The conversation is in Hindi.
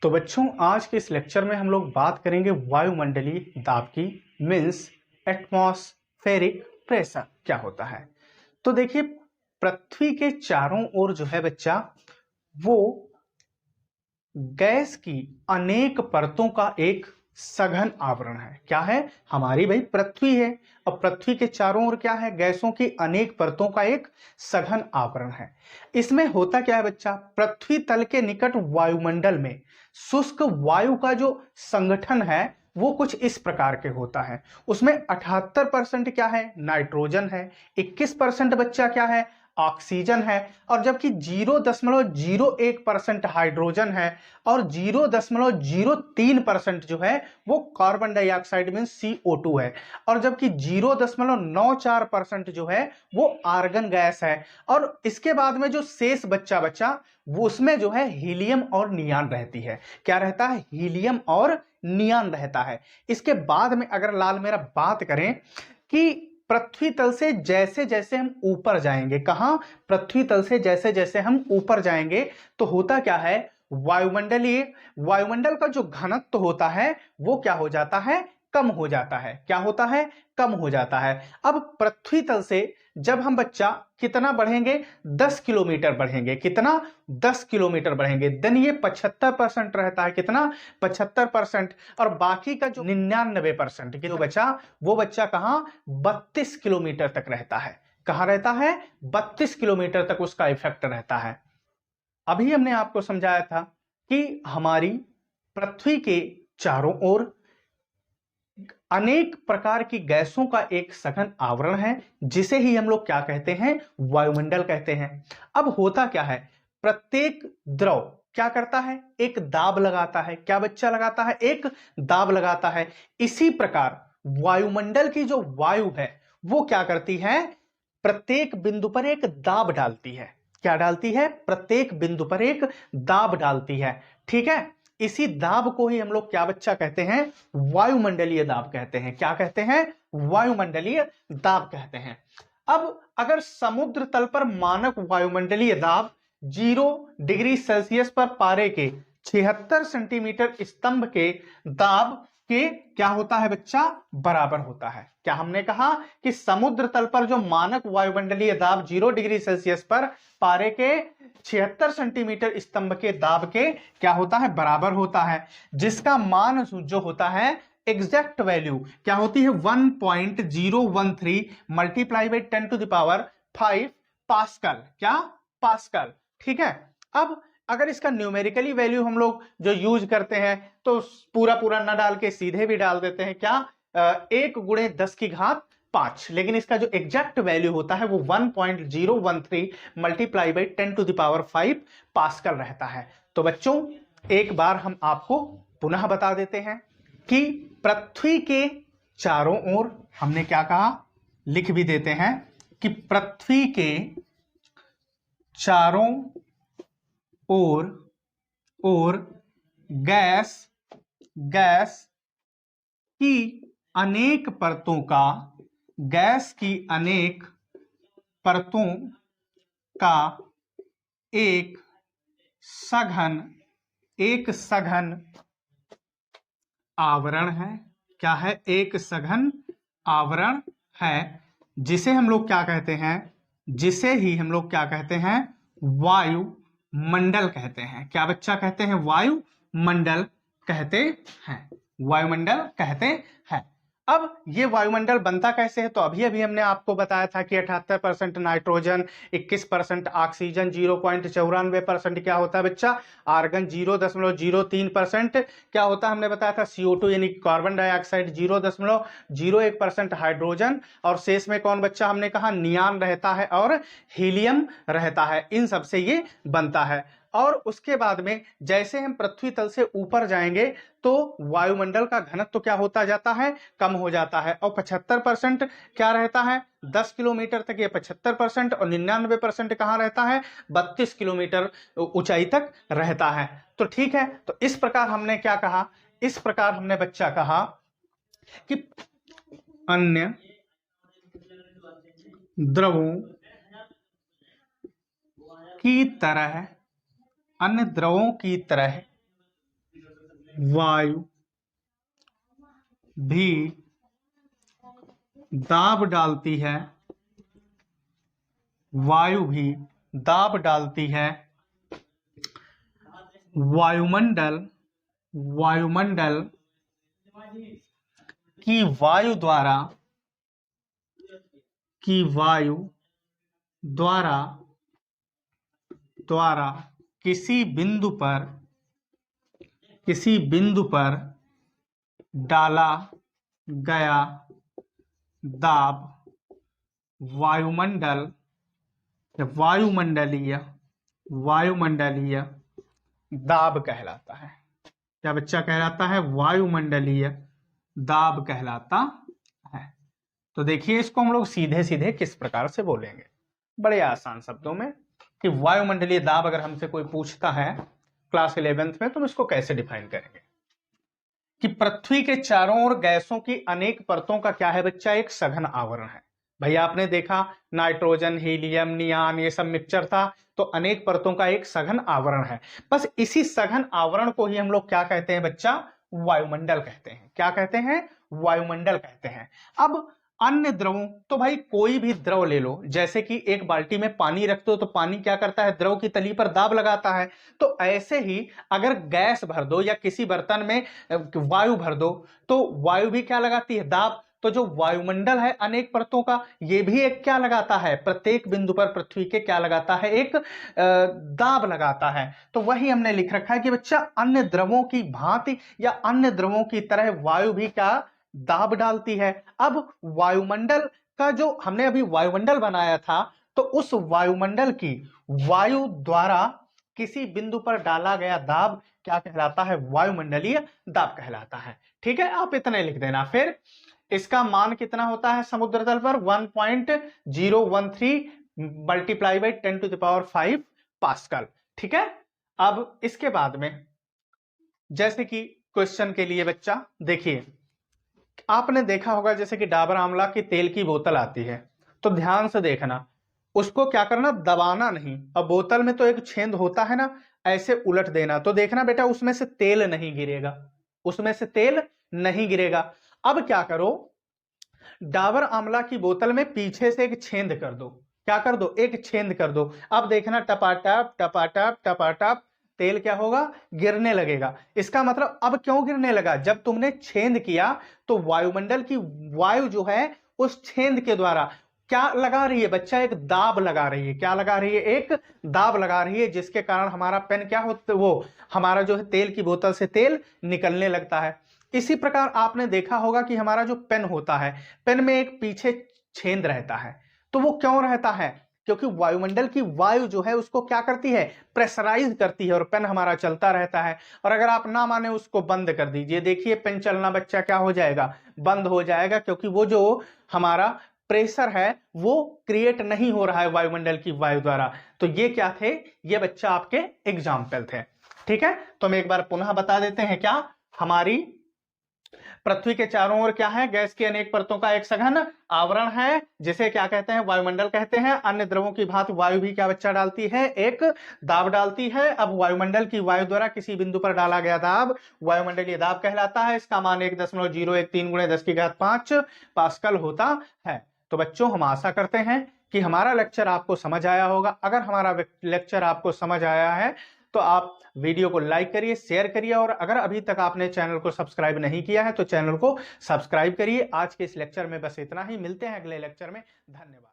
तो बच्चों, आज के इस लेक्चर में हम लोग बात करेंगे वायुमंडलीय दाब की। मीन्स एटमॉस्फेरिक प्रेशर क्या होता है। तो देखिए, पृथ्वी के चारों ओर जो है बच्चा, वो गैस की अनेक परतों का एक सघन आवरण है। क्या है? हमारी भाई पृथ्वी है, और पृथ्वी के चारों ओर क्या है? गैसों की अनेक परतों का एक सघन आवरण है। इसमें होता क्या है बच्चा? पृथ्वी तल के निकट वायुमंडल में शुष्क वायु का जो संगठन है वो कुछ इस प्रकार के होता है। उसमें 78% क्या है? नाइट्रोजन है। 21% बच्चा क्या है? ऑक्सीजन है। और जबकि 0.01% हाइड्रोजन है, और 0.03% जो है वो कार्बन डाइऑक्साइड मीन CO2 है। और जबकि 0.94% जो है वो आर्गन गैस है। और इसके बाद में जो शेष बच्चा वो उसमें जो है हीलियम और नियान रहती है। क्या रहता है? हीलियम और नियान रहता है। इसके बाद में अगर लाल मेरा बात करें कि पृथ्वी तल से जैसे जैसे हम ऊपर जाएंगे, कहां? पृथ्वी तल से जैसे जैसे हम ऊपर जाएंगे तो होता क्या है? वायुमंडल का जो घनत्व होता है वो क्या हो जाता है? कम हो जाता है। क्या होता है? कम हो जाता है। अब पृथ्वी तल से जब हम बच्चा कितना बढ़ेंगे? 10 किलोमीटर बढ़ेंगे। कितना? 10 किलोमीटर बढ़ेंगे। देन ये 75% रहता है। कितना? 75%। और बाकी का जो 99% जो बचा, वो बच्चा कहां? 32 किलोमीटर तक रहता है। कहां रहता है? 32 किलोमीटर तक उसका इफेक्ट रहता है। अभी हमने आपको समझाया था कि हमारी पृथ्वी के चारों ओर अनेक प्रकार की गैसों का एक सघन आवरण है, जिसे ही हम लोग क्या कहते हैं? वायुमंडल कहते हैं। अब होता क्या है? प्रत्येक द्रव क्या करता है? एक दाब लगाता है। क्या बच्चा लगाता है? एक दाब लगाता है। इसी प्रकार वायुमंडल की जो वायु है वो क्या करती है? प्रत्येक बिंदु पर एक दाब डालती है। क्या डालती है? प्रत्येक बिंदु पर एक दाब डालती है। ठीक है। इसी दाब को ही हम लोग क्या बच्चा कहते हैं? वायुमंडलीय दाब कहते हैं। क्या कहते हैं? वायुमंडलीय दाब कहते हैं। अब अगर समुद्र तल पर मानक वायुमंडलीय दाब 0 डिग्री सेल्सियस पर पारे के 76 सेंटीमीटर स्तंभ के दाब के क्या होता है बच्चा? बराबर होता है। क्या हमने कहा कि समुद्र तल पर जो मानक वायुमंडलीय दाब 0 डिग्री सेल्सियस पर पारे के 76 सेंटीमीटर स्तंभ के दाब के क्या होता है? बराबर होता है। जिसका मान जो होता है, एग्जैक्ट वैल्यू क्या होती है? 1.013 मल्टीप्लाई बाई 10⁵ पास्कल। क्या? पास्कल। ठीक है। अब अगर इसका न्यूमेरिकली वैल्यू हम लोग जो यूज करते हैं तो पूरा पूरा न डाल के सीधे भी डाल देते हैं। क्या? 1 × 10⁵ लेकिन इसका जो एग्जैक्ट वैल्यू होता है वो 1.013 मल्टीप्लाई बाई 10⁵ पास्कल रहता है। तो बच्चों, एक बार हम आपको पुनः बता देते हैं कि पृथ्वी के चारों ओर हमने क्या कहा, लिख भी देते हैं कि पृथ्वी के चारों ओर गैस की अनेक परतों का एक सघन आवरण है। क्या है? एक सघन आवरण है, जिसे हम लोग क्या कहते हैं? जिसे ही हम लोग क्या कहते हैं? वायुमंडल कहते हैं। क्या बच्चा कहते हैं? वायुमंडल कहते हैं। वायुमंडल कहते हैं। अब ये वायुमंडल बनता कैसे है? तो अभी अभी हमने आपको बताया था कि 78% नाइट्रोजन, 21% ऑक्सीजन, 0.94% क्या होता है बच्चा? आर्गन, 0.03% क्या होता है? हमने बताया था CO2 यानी कार्बन डाइऑक्साइड, 0.01% हाइड्रोजन, और शेष में कौन बच्चा? हमने कहा नियान रहता है और हीलियम रहता है। इन सब से ये बनता है। और उसके बाद में जैसे हम पृथ्वी तल से ऊपर जाएंगे तो वायुमंडल का घनत्व तो क्या होता जाता है? कम हो जाता है। और 75% क्या रहता है? 10 किलोमीटर तक ये 75%, और 99% कहां रहता है? 32 किलोमीटर ऊंचाई तक रहता है। तो ठीक है। तो इस प्रकार हमने क्या कहा? इस प्रकार हमने बच्चा कहा कि अन्य द्रवों की तरह वायु भी दाब डालती है, वायु भी दाब डालती है वायुमंडल की वायु द्वारा किसी बिंदु पर डाला गया दाब वायुमंडलीय दाब कहलाता है। क्या बच्चा कहलाता है? वायुमंडलीय दाब कहलाता है। तो देखिए इसको हम लोग सीधे सीधे किस प्रकार से बोलेंगे, बड़े आसान शब्दों में, कि वायुमंडलीय दाब अगर हमसे कोई पूछता है क्लास 11th में तो हम इसको कैसे डिफाइन करेंगे कि पृथ्वी के चारों ओर गैसों की अनेक परतों का क्या है बच्चा? एक सघन आवरण है। भैया आपने देखा नाइट्रोजन, हीलियम, नियान, ये सब मिक्सचर था, तो अनेक परतों का एक सघन आवरण है। बस इसी सघन आवरण को ही हम लोग क्या कहते हैं बच्चा? वायुमंडल कहते हैं। क्या कहते हैं? वायुमंडल कहते हैं। अब अन्य द्रवों, तो भाई कोई भी द्रव ले लो, जैसे कि एक बाल्टी में पानी रख दो तो पानी क्या करता है? द्रव की तली पर दाब लगाता है। तो ऐसे ही अगर गैस भर दो या किसी बर्तन में वायु भर दो तो वायु भी क्या लगाती है? दाब। तो जो वायुमंडल है अनेक परतों का, ये भी एक क्या लगाता है? प्रत्येक बिंदु पर पृथ्वी के क्या लगाता है? एक दाब लगाता है। तो वही हमने लिख रखा है कि बच्चा अन्य द्रवों की भांति या अन्य द्रवों की तरह वायु भी क्या दाब डालती है। अब वायुमंडल का जो हमने अभी वायुमंडल बनाया था, तो उस वायुमंडल की वायु द्वारा किसी बिंदु पर डाला गया दाब क्या कहलाता है? वायुमंडलीय दाब कहलाता है। ठीक है, आप इतने लिख देना। फिर इसका मान कितना होता है समुद्र तल पर? 1.013 मल्टीप्लाई बाई 10⁵ पास्कल। ठीक है, अब इसके बाद में जैसे कि क्वेश्चन के लिए बच्चा देखिए, आपने देखा होगा जैसे कि डाबर आंवला की तेल की बोतल आती है, तो ध्यान से देखना, उसको क्या करना? दबाना नहीं। अब बोतल में तो एक छेद होता है ना, ऐसे उलट देना, तो देखना बेटा उसमें से तेल नहीं गिरेगा, उसमें से तेल नहीं गिरेगा। अब क्या करो, डाबर आंवला की बोतल में पीछे से एक छेद कर दो। क्या कर दो? एक छेद कर दो। अब देखना टपाटप टपाटप टपाटप तेल क्या होगा? गिरने लगेगा। इसका मतलब अब क्यों गिरने लगा? जब तुमने छेद किया तो वायुमंडल की वायु जो है उस छेद के द्वारा क्या लगा रही है बच्चा? एक दाब लगा रही है। क्या लगा रही है? एक दाब लगा रही है, जिसके कारण हमारा पेन क्या होता है? वो हमारा जो है तेल की बोतल से तेल निकलने लगता है। इसी प्रकार आपने देखा होगा कि हमारा जो पेन होता है, पेन में एक पीछे छेद रहता है। तो वो क्यों रहता है? क्योंकि वायुमंडल की वायु जो है उसको क्या करती है? प्रेशराइज करती है, और पेन हमारा चलता रहता है। और अगर आप ना माने उसको बंद कर दीजिए, देखिए पेन चलना बच्चा क्या हो जाएगा? बंद हो जाएगा, क्योंकि वो जो हमारा प्रेशर है वो क्रिएट नहीं हो रहा है वायुमंडल की वायु द्वारा। तो ये क्या थे? ये बच्चा आपके एग्जाम्पल थे। ठीक है, तो हम एक बार पुनः बता देते हैं। क्या हमारी पृथ्वी के चारों ओर क्या है? गैस की अनेक परतों का एक सघन आवरण है, जिसे क्या कहते हैं? वायुमंडल कहते हैं। अन्य द्रवों की भांति वायु भी क्या बच्चा डालती है? एक दाब डालती है। अब वायुमंडल की वायु द्वारा किसी बिंदु पर डाला गया दाब वायुमंडलीय दाब कहलाता है। इसका मान 1.013 × 10⁵ पास्कल होता है। तो बच्चों हम आशा करते हैं कि हमारा लेक्चर आपको समझ आया होगा। अगर हमारा लेक्चर आपको समझ आया है तो आप वीडियो को लाइक करिए, शेयर करिए, और अगर अभी तक आपने चैनल को सब्सक्राइब नहीं किया है तो चैनल को सब्सक्राइब करिए। आज के इस लेक्चर में बस इतना ही, मिलते हैं अगले लेक्चर में। धन्यवाद।